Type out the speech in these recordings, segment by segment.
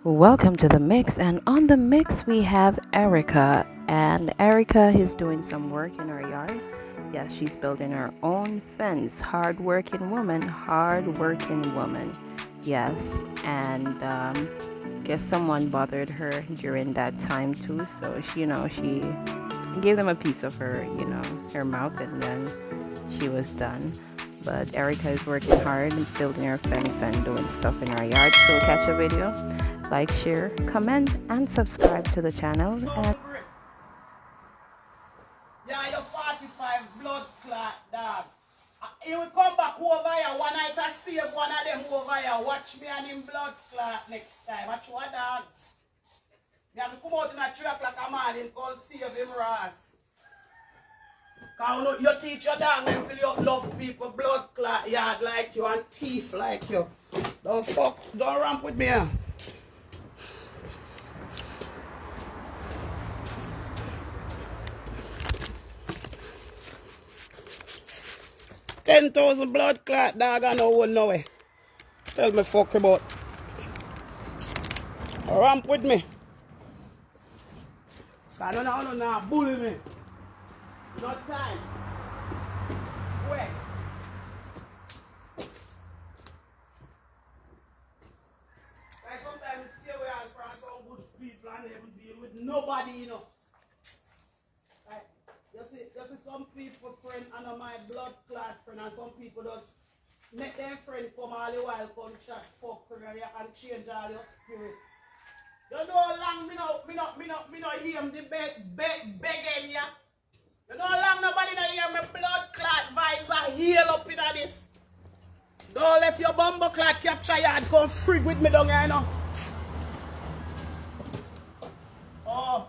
Welcome to the mix, and on the mix we have Erica, and Erica is doing some work in her yard. Yeah, she's building her own fence. Hard working woman. Yes, and guess someone bothered her during that time too. So she gave them a piece of her, her mouth, and then she was done. But Erica is working hard and building her fence and doing stuff in her yard. So catch a video, like, share, comment, and subscribe to the channel. And yeah, you're 45 blood clot, dog. He will come back over here one night I save one of them over here. Watch me and him blood clot next time. Watch what, dog? You have to come out in a 3 o'clock a morning called save him, Ross. Because you teach your dog and feel you love people, blood clot yard like you and teeth like you. Don't ramp with me, huh? $10,000 blood clot dog and no one know it. Tell me fuck about. Ramp with me. I don't know, bully me. No time. Wait. Like sometimes stay away from some good people and never deal with nobody, you know. Like, you see some people friend and my blood clot friend, and some people just make them friend come all the while, come chat, fuck, and change all your spirit. You know how long me no hear him the begging ya. You know how long nobody no hear me blood clot voice a heal up in this. Don't let your bumbo clot capture yard come frig with me down here, you know. Oh.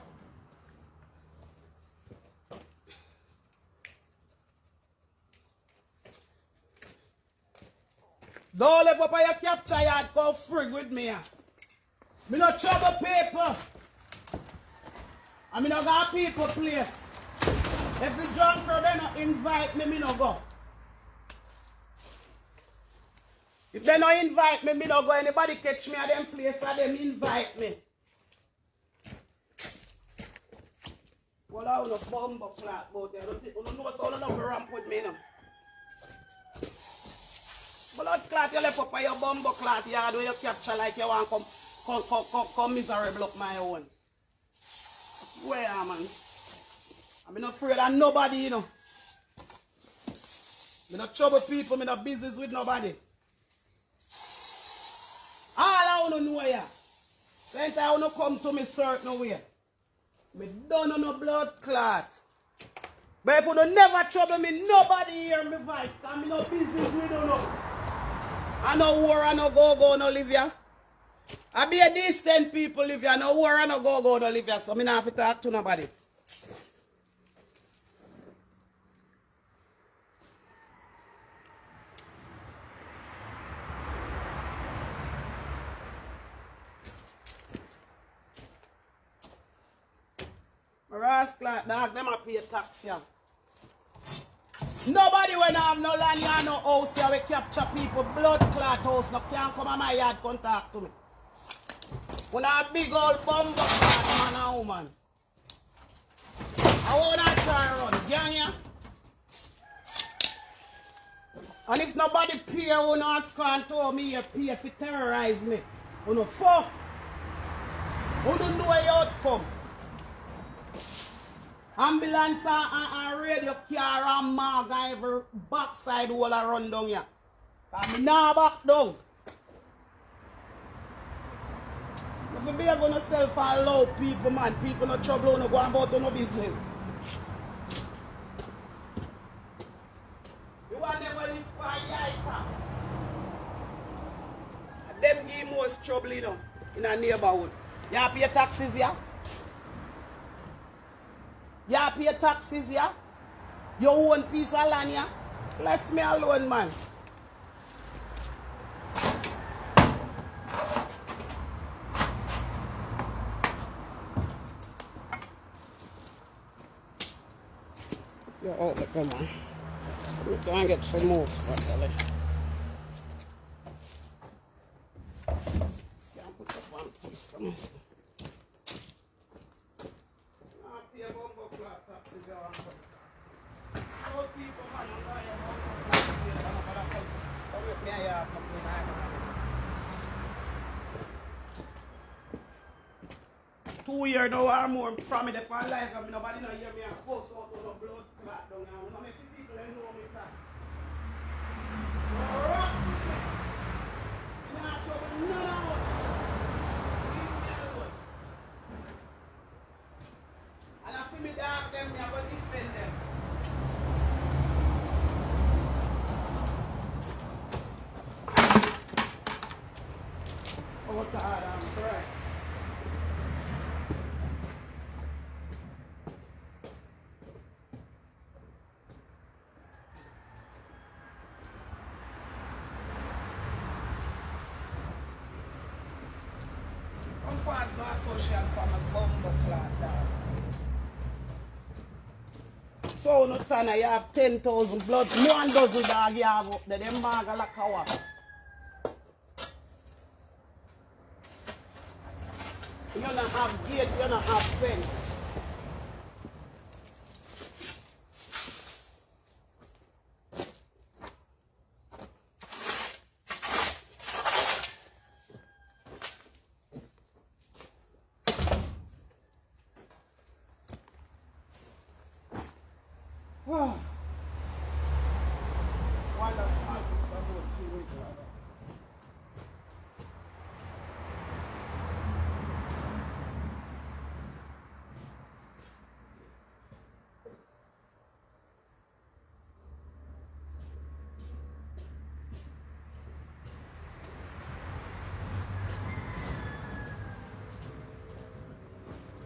Don't let up your capture yard come frig with me. Me no trouble people. I mean, I got people place. Every drunker they no invite me no go. If they no invite me no go. Anybody catch me at them place and them invite me. Well, I don't bumbo clock about there. You don't know so enough to ramp with me now. Blood clot you left up on your bumbo clot yard where you capture like you want come miserable up my own. Where am I? I'm not afraid of nobody, you know. I'm not trouble people, I'm not business with nobody. All I want to know here, since I want to come to me certain way, I don't know no blood clot. But if you don't never trouble me, nobody hear me voice, because I'm no business with you know. I no war, I no go, no live here. I be a distant people live here, no war, I no go, no live here, so I don't have to talk to nobody. Rascal dog, them a pay tax here. Nobody when I have no land here, no house here, we capture people, blood clot house, no can't come on my yard, contact to me. When I have big old bumbo clot man and woman. I wanna try run, gang ya? And if nobody pay, who no ask and tell me you pay if you terrorize me. Who no fuck. Who don't know where you come. Ambulance and radio car and mag and every backside all around down here. Because I now back down. If you be able to sell for allow people, man, people no trouble, no go about no business. You want them to live for a yaita. Them give most trouble, you know, in a neighborhood. You have to pay taxes here. You pay taxes here. Your own piece of land here. Left me alone, man. You're out there, come on. We can't get some more. Can't put up one piece. 2 years now or more from me the for life and nobody no hear me and post out on no blood clot down here. No make the people they know me that. Rock with me. Not trouble none of us. Leave me alone. And I feel me dog them, me I go defend them. Oh God, I'm correct. Come pass no social from a bumbo clot dog. So no time you have 10,000 blood, one dozen dog you have up there, them bag a like a what? You don't have gate, you don't have fence. One that's small piece of wood, 3 weeks ago.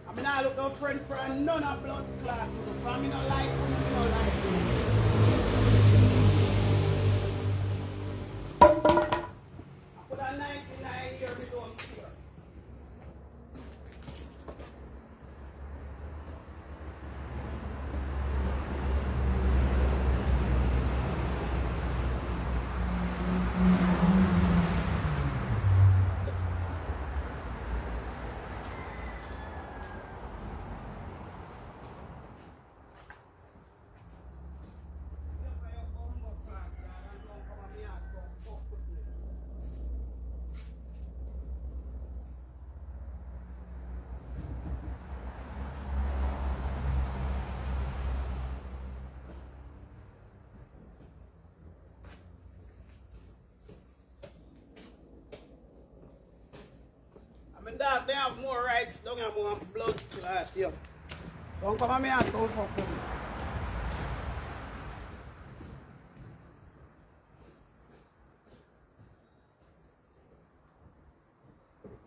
I mean, I look no friend for none of blood clot. For me, no like, me no like. I put a 99 here, we don't care. I mean, dog, they have more rights, don't have more blood clot here. Don't come at me and don't fuck with me.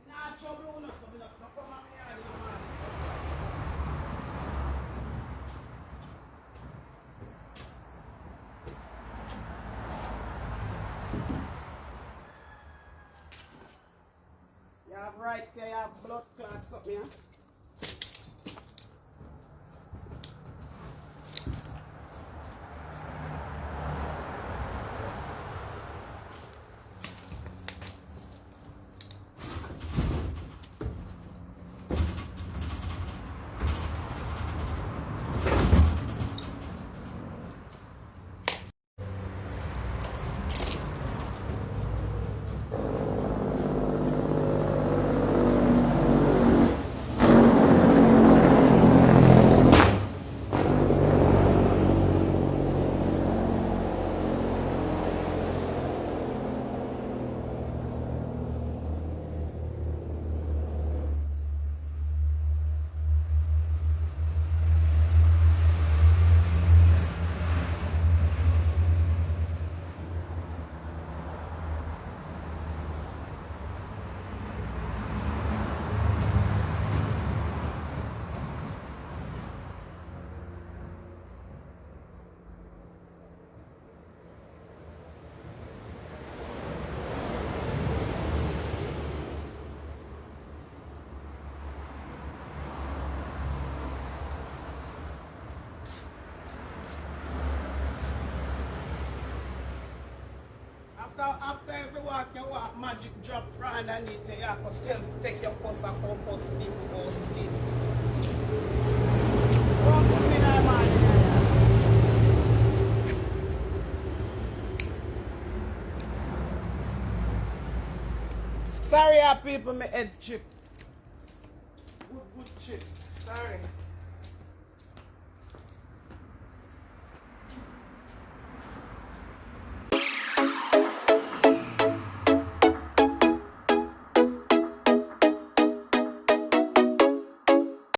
Nah, trouble, no, so don't come at me and no man. You have rights here, you have blood clots up here. after every walk you walk, magic drop from underneath you. You have to take your pulse and pulse deep go still. Don't put me there, man. Sorry, people, my head chip. Good chip. Sorry.